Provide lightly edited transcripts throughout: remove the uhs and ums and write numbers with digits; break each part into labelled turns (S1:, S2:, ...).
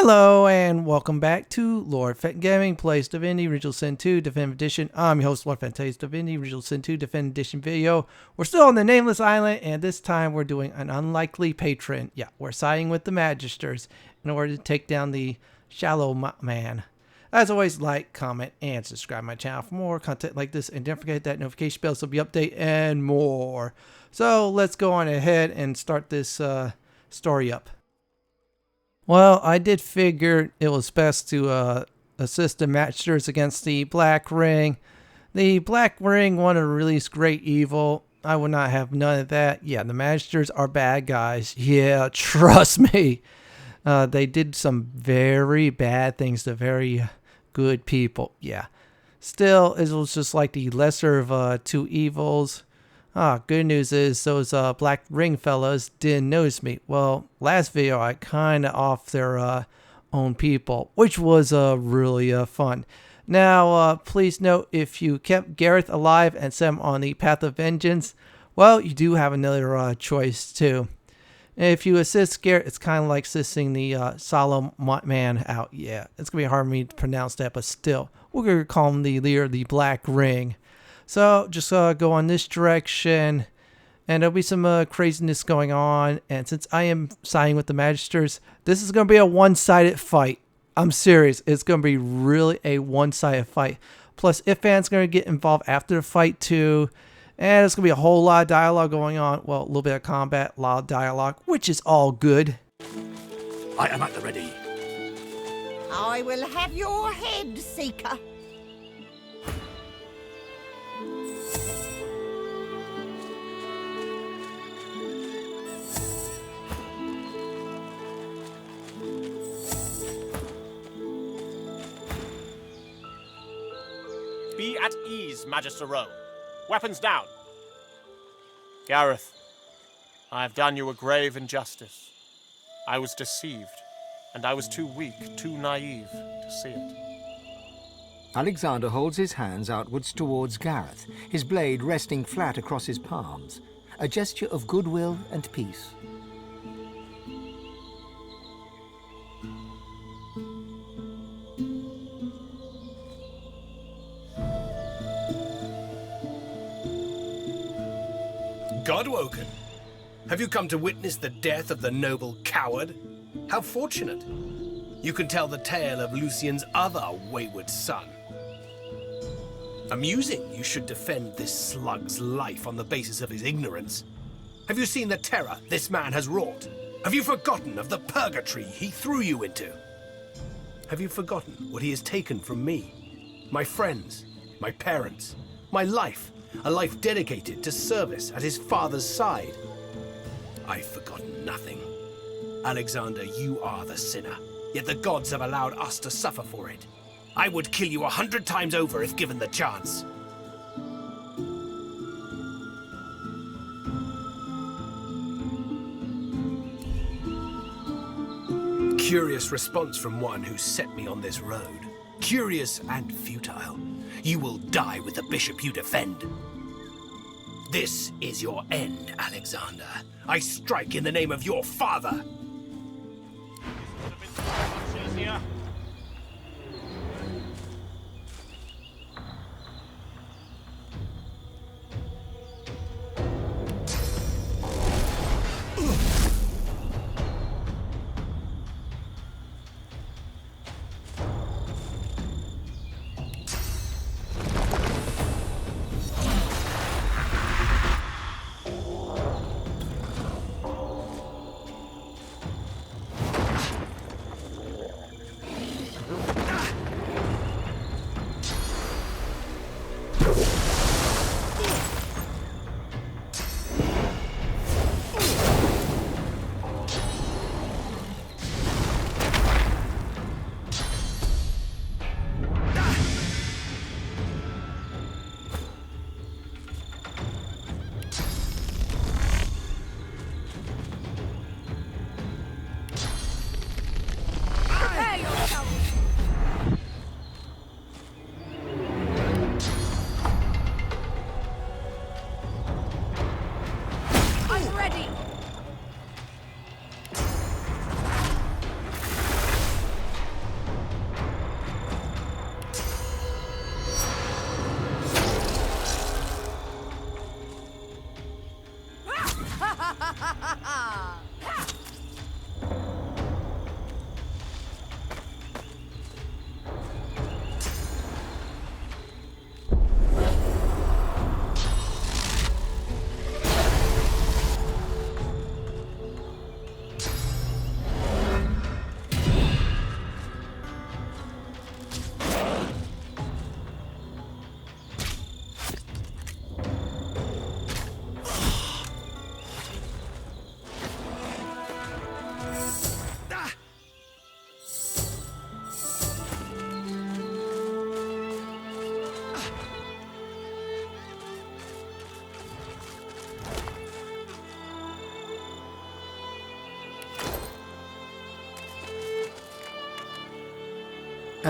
S1: Hello and welcome back to Lord Fenton Gaming plays Divinity Original Sin 2 Definitive Edition. I'm your host Lord Fenton. Today's Divinity Original Sin 2 Definitive Edition video. We're still on the Nameless Island, and this time we're doing an Unlikely Patron. Yeah, we're siding with the Magisters in order to take down the Sallow Man. As always, like, comment, and subscribe to my channel for more content like this, and don't forget that notification bell so be update and more. So let's go on ahead and start this story up. Well, I did figure it was best to assist the Magisters against the Black Ring. The Black Ring wanted to release great evil. I would not have none of that. Yeah, the Magisters are bad guys. Yeah, trust me. They did some very bad things to very good people. Yeah. Still, it was just like the lesser of two evils. Good news is those Black Ring fellas didn't notice me. Well, last video I kind of off their own people, which was really fun. Now, please note, if you kept Gareth alive and set him on the path of vengeance, well, you do have another choice too. If you assist Gareth, it's kind of like assisting the Sallow Man out. Yeah, it's going to be hard for me to pronounce that, but still, we're going to call him the leader of the Black Ring. So just go on this direction, and there'll be some craziness going on. And since I am siding with the Magisters, this is going to be a one-sided fight. I'm serious. It's going to be really a one-sided fight. Plus, Ifan's going to get involved after the fight too. And it's going to be a whole lot of dialogue going on. Well, a little bit of combat, a lot of dialogue, which is all good.
S2: I am at the ready.
S3: I will have your head, Seeker.
S4: Be at ease, Magister Rowe. Weapons down. Gareth, I have done you a grave injustice. I was deceived, and I was too weak, too naive to see it.
S5: Alexander holds his hands outwards towards Gareth, his blade resting flat across his palms, a gesture of goodwill and peace.
S2: Godwoken, have you come to witness the death of the noble coward? How fortunate. You can tell the tale of Lucian's other wayward son. Amusing you should defend this slug's life on the basis of his ignorance. Have you seen the terror this man has wrought? Have you forgotten of the purgatory he threw you into? Have you forgotten what he has taken from me? My friends, my parents, my life. A life dedicated to service at his father's side. I've forgotten nothing. Alexander, you are the sinner, yet the gods have allowed us to suffer for it. I would kill you 100 times over if given the chance. Curious response from one who set me on this road. Curious and futile. You will die with the bishop you defend. This is your end, Alexander. I strike in the name of your father.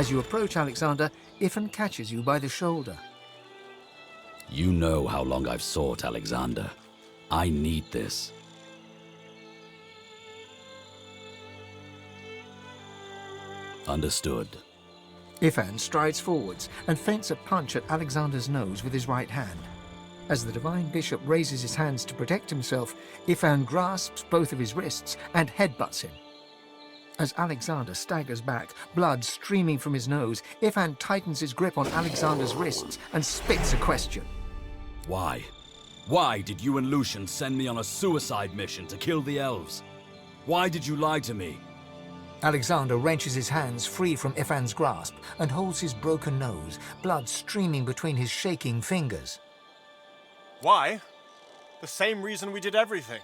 S5: As you approach Alexander, Ifan catches you by the shoulder.
S6: You know how long I've sought Alexander. I need this. Understood.
S5: Ifan strides forwards and feints a punch at Alexander's nose with his right hand. As the Divine Bishop raises his hands to protect himself, Ifan grasps both of his wrists and headbutts him. As Alexander staggers back, blood streaming from his nose, Ifan tightens his grip on Alexander's wrists and spits a question.
S6: Why? Why did you and Lucian send me on a suicide mission to kill the elves? Why did you lie to me?
S5: Alexander wrenches his hands free from Ifan's grasp and holds his broken nose, blood streaming between his shaking fingers.
S4: Why? The same reason we did everything.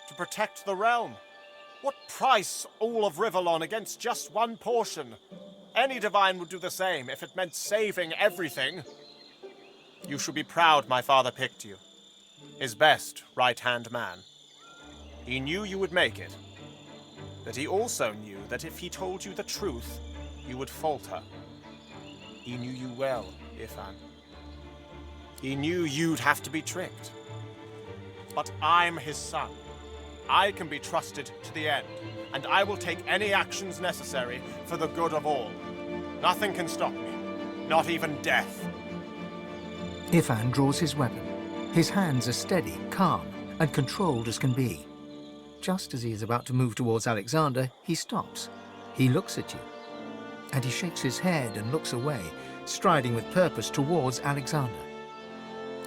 S4: To protect the realm. What price all of Rivellon against just one portion? Any divine would do the same if it meant saving everything. You should be proud my father picked you. His best right-hand man. He knew you would make it. But he also knew that if he told you the truth, you would falter. He knew you well, Ifan. He knew you'd have to be tricked. But I'm his son. I can be trusted to the end, and I will take any actions necessary for the good of all. Nothing can stop me, not even death.
S5: Ifan draws his weapon. His hands are steady, calm, and controlled as can be. Just as he is about to move towards Alexander, he stops. He looks at you, and he shakes his head and looks away, striding with purpose towards Alexander.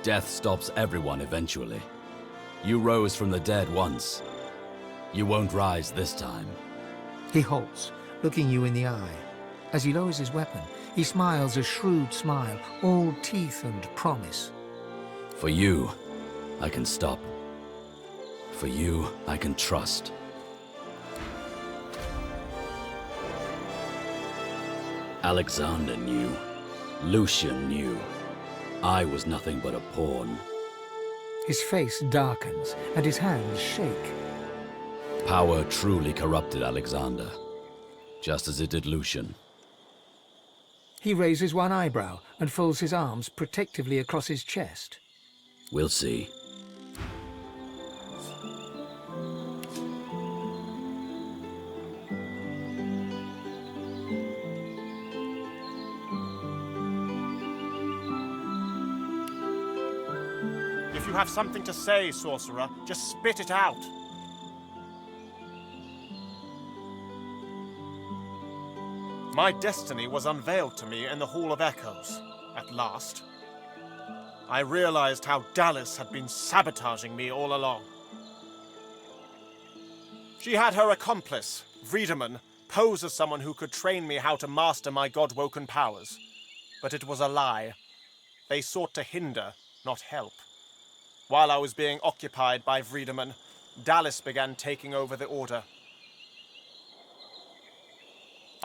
S6: Death stops everyone eventually. You rose from the dead once. You won't rise this time.
S5: He halts, looking you in the eye. As he lowers his weapon, he smiles a shrewd smile, all teeth and promise.
S6: For you, I can stop. For you, I can trust. Alexander knew. Lucian knew. I was nothing but a pawn.
S5: His face darkens, and his hands shake.
S6: Power truly corrupted Alexander, just as it did Lucian.
S5: He raises one eyebrow and folds his arms protectively across his chest.
S6: We'll see.
S4: If you have something to say, sorcerer, just spit it out. My destiny was unveiled to me in the Hall of Echoes, at last. I realized how Dallas had been sabotaging me all along. She had her accomplice, Vredeman, pose as someone who could train me how to master my god-woken powers. But it was a lie. They sought to hinder, not help. While I was being occupied by Vredeman, Dallas began taking over the Order.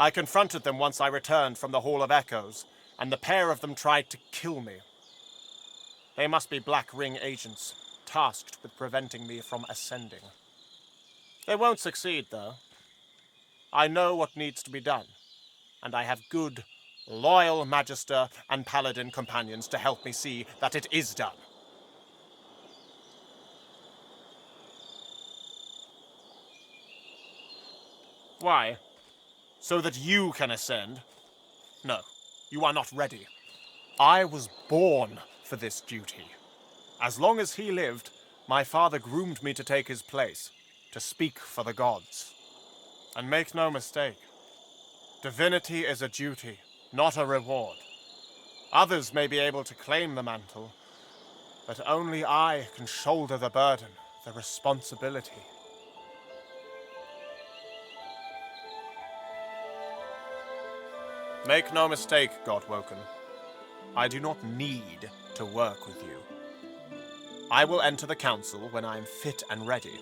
S4: I confronted them once I returned from the Hall of Echoes, and the pair of them tried to kill me. They must be Black Ring agents, tasked with preventing me from ascending. They won't succeed, though. I know what needs to be done, and I have good, loyal Magister and Paladin companions to help me see that it is done. Why? So that you can ascend? No, you are not ready. I was born for this duty. As long as he lived, my father groomed me to take his place, to speak for the gods. And make no mistake, divinity is a duty, not a reward. Others may be able to claim the mantle, but only I can shoulder the burden, the responsibility. Make no mistake, Godwoken. I do not need to work with you. I will enter the council when I am fit and ready.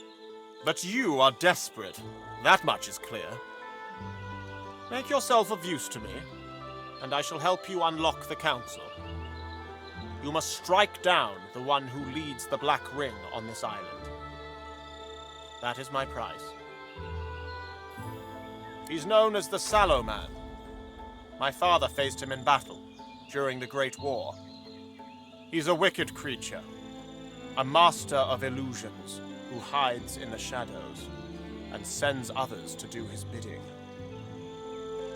S4: But you are desperate. That much is clear. Make yourself of use to me, and I shall help you unlock the council. You must strike down the one who leads the Black Ring on this island. That is my price. He's known as the Sallow Man. My father faced him in battle during the Great War. He's a wicked creature, a master of illusions who hides in the shadows and sends others to do his bidding.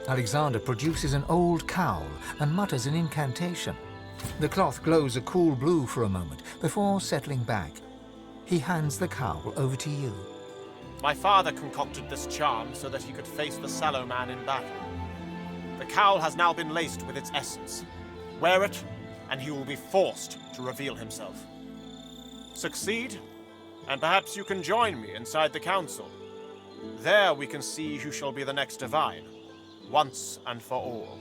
S5: Alexander produces an old cowl and mutters an incantation. The cloth glows a cool blue for a moment before settling back. He hands the cowl over to you.
S4: My father concocted this charm so that he could face the Sallow Man in battle. The cowl has now been laced with its essence. Wear it, and he will be forced to reveal himself. Succeed, and perhaps you can join me inside the council. There we can see who shall be the next divine, once and for all.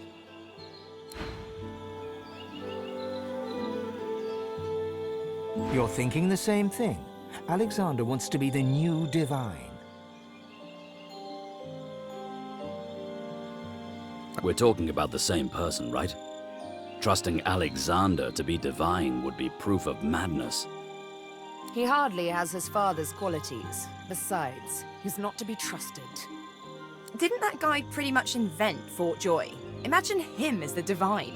S5: You're thinking the same thing. Alexander wants to be the new divine.
S6: We're talking about the same person, right? Trusting Alexander to be divine would be proof of madness.
S7: He hardly has his father's qualities. Besides, he's not to be trusted.
S8: Didn't that guy pretty much invent Fort Joy? Imagine him as the divine.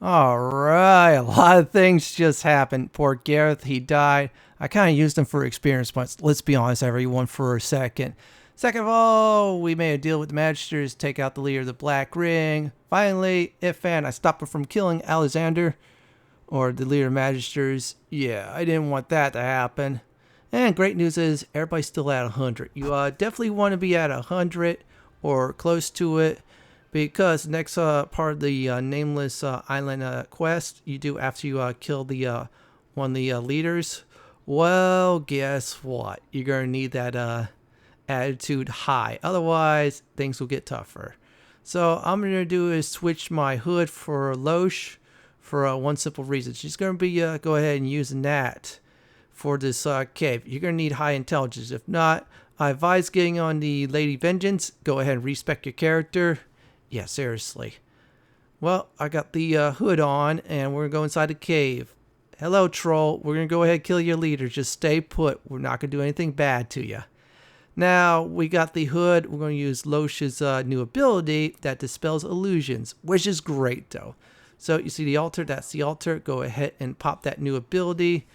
S1: All right, a lot of things just happened. Poor Gareth, he died. I kind of used him for experience points. Let's be honest, everyone, for a second. Second of all, we made a deal with the Magisters, take out the leader of the Black Ring. Finally, Ifan, I stopped him from killing Alexander, or the leader of Magisters. Yeah, I didn't want that to happen. And great news is, everybody's still at 100. You definitely want to be at 100 or close to it, because next part of the Nameless Island quest you do after you kill the one of the leaders, well, guess what? You're going to need that attitude high. Otherwise, things will get tougher. So I'm going to do is switch my hood for Lohse for one simple reason. She's going to be go ahead and using that for this cave. You're going to need high intelligence. If not, I advise getting on the Lady Vengeance. Go ahead and respec your character. Yeah, seriously. Well, I got the hood on, and we're going to go inside the cave. Hello, troll. We're going to go ahead and kill your leader. Just stay put. We're not going to do anything bad to you. Now, we got the hood. We're going to use Lohse's new ability that dispels illusions, which is great, though. So, you see the altar? That's the altar. Go ahead and pop that new ability.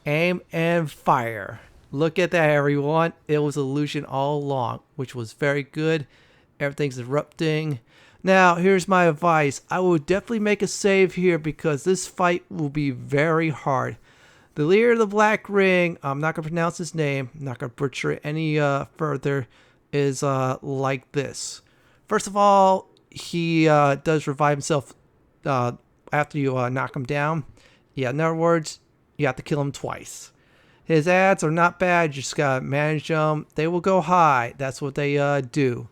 S1: Aim and fire. Look at that, everyone. It was illusion all along, which was very good. Everything's erupting. Now, here's my advice. I will definitely make a save here because this fight will be very hard. The leader of the Black Ring, I'm not going to pronounce his name, I'm not going to butcher it any further, is like this. First of all, he does revive himself after you knock him down. Yeah, in other words, you have to kill him twice. His ads are not bad, you just got to manage them. They will go high, that's what they do.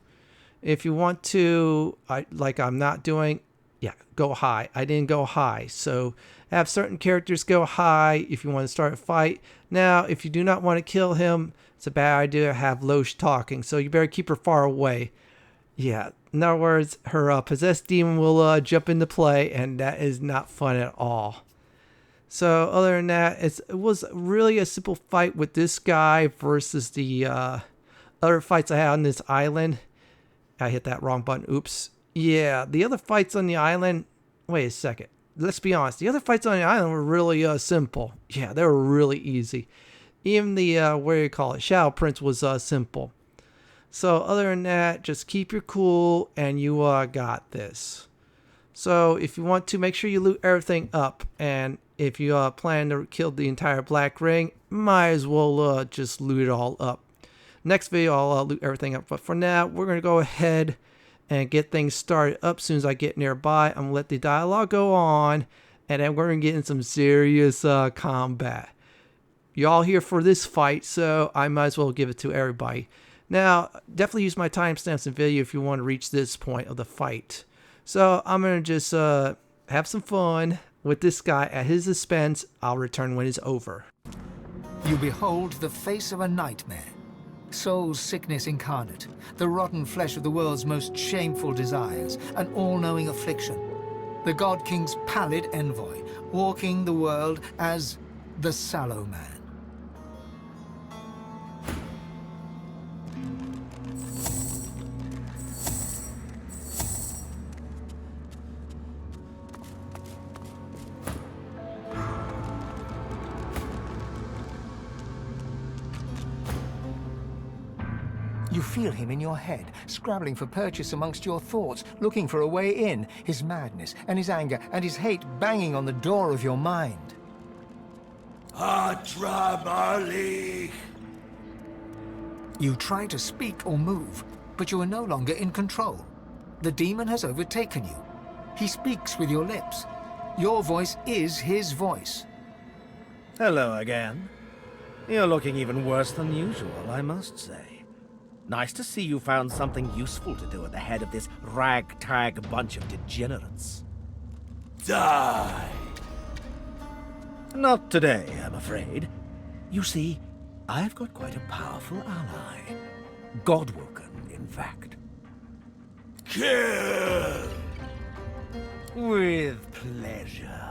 S1: If you want to, like I'm not doing, yeah, go high. I didn't go high. So have certain characters go high if you want to start a fight. Now, if you do not want to kill him, it's a bad idea to have Lohse talking. So you better keep her far away. Yeah, in other words, her possessed demon will jump into play, and that is not fun at all. So other than that, it was really a simple fight with this guy versus the other fights I had on this island. I hit that wrong button. Oops. Yeah, the other fights on the island... Wait a second. Let's be honest. The other fights on the island were really simple. Yeah, they were really easy. Even the, what do you call it? Shadow Prince was simple. So other than that, just keep your cool and you got this. So if you want to, make sure you loot everything up. And if you plan to kill the entire Black Ring, might as well just loot it all up. Next video, I'll loot everything up. But for now, we're going to go ahead and get things started up. As soon as I get nearby, I'm going to let the dialogue go on. And then we're going to get in some serious combat. You're all here for this fight, so I might as well give it to everybody. Now, definitely use my timestamps in video if you want to reach this point of the fight. So I'm going to just have some fun with this guy at his expense. I'll return when it's over.
S5: You behold the face of a nightmare. Soul's sickness incarnate, the rotten flesh of the world's most shameful desires, an all-knowing affliction. the God King's pallid envoy, walking the world as the Sallow Man. You feel him in your head, scrabbling for purchase amongst your thoughts, looking for a way in, his madness and his anger and his hate banging on the door of your mind. You try to speak or move, but you are no longer in control. The demon has overtaken you. He speaks with your lips. Your voice is his voice.
S9: Hello again. You're looking even worse than usual, I must say. Nice to see you found something useful to do at the head of this ragtag bunch of degenerates. Die! Not today, I'm afraid. You see, I've got quite a powerful ally. Godwoken, in fact. Kill! With pleasure.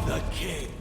S10: the king.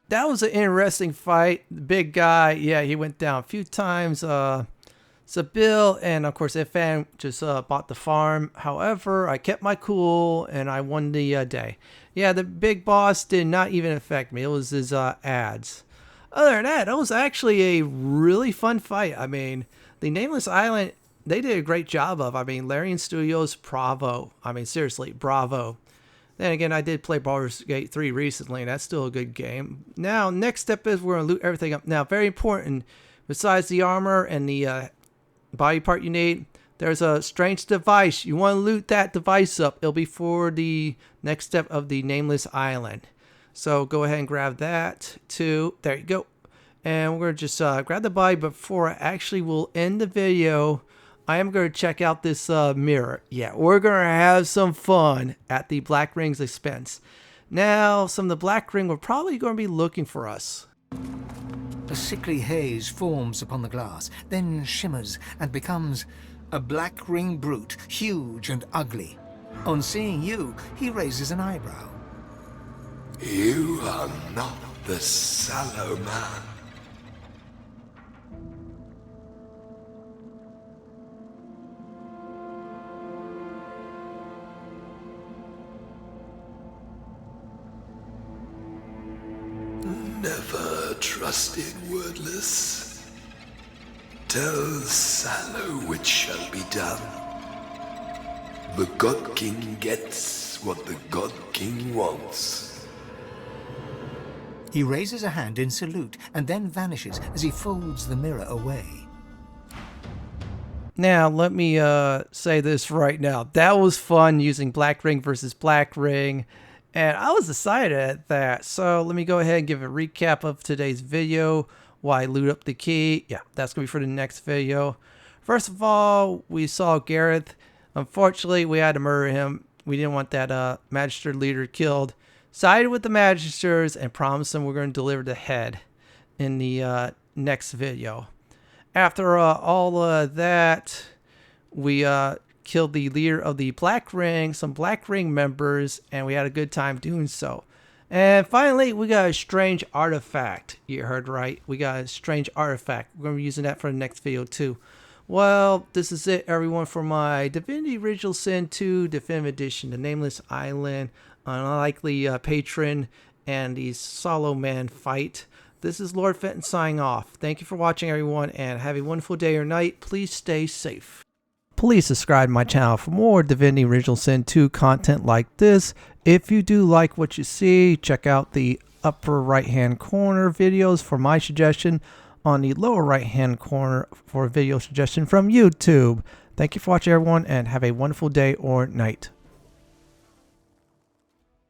S1: that was an interesting fight. The big guy, yeah, he went down a few times. Bill and of course Ifan just bought the farm. However, I kept my cool and I won the day. Yeah, the big boss did not even affect me. It was his ads. Other than that, it was actually a really fun fight. I mean, the Nameless Island, they did a great job of. I mean, Larian Studios, bravo. I mean, seriously, bravo. Then again, I did play Baldur's Gate 3 recently, and that's still a good game. Now, next step is we're going to loot everything up. Now, very important, besides the armor and the body part you need, there's a strange device. You want to loot that device up. It'll be for the next step of the Nameless Island. So go ahead and grab that too. There you go. And we're going to just grab the body. Before I actually will end the video, I am going to check out this mirror. Yeah, we're going to have some fun at the Black Ring's expense. Now, some of the Black Ring were probably going to be looking for us.
S5: A sickly haze forms upon the glass, then shimmers and becomes a black ring brute, huge and ugly. On seeing you, he raises an eyebrow.
S10: You are not the Sallow Man. Never trusted wordless. Tell Sallow which shall be done. The God King gets what the God King wants.
S5: He raises a hand in salute and then vanishes as he folds the mirror away.
S1: Now, let me say this right now. That was fun using Black Ring versus Black Ring. And I was excited at that. So let me go ahead and give a recap of today's video. Why loot up the key. Yeah, that's going to be for the next video. First of all, we saw Gareth. Unfortunately, we had to murder him. We didn't want that Magister leader killed. Sided with the Magisters and promised them we're going to deliver the head in the next video. After all of that, we killed the leader of the Black Ring, some Black Ring members, and we had a good time doing so. And finally, we got a strange artifact. You heard right. We got a strange artifact. We're going to be using that for the next video too. Well, this is it, everyone, for my Divinity Original Sin 2 Definitive Edition, the Nameless Island, Unlikely Patron, and the Sallow Man Fight. This is Lord Fenton signing off. Thank you for watching, everyone, and have a wonderful day or night. Please stay safe. Please subscribe to my channel for more Divinity Original Sin 2 content like this. If you do like what you see, check out the upper right hand corner videos for my suggestion, on the lower right hand corner for a video suggestion from YouTube. Thank you for watching, everyone, and have a wonderful day or night.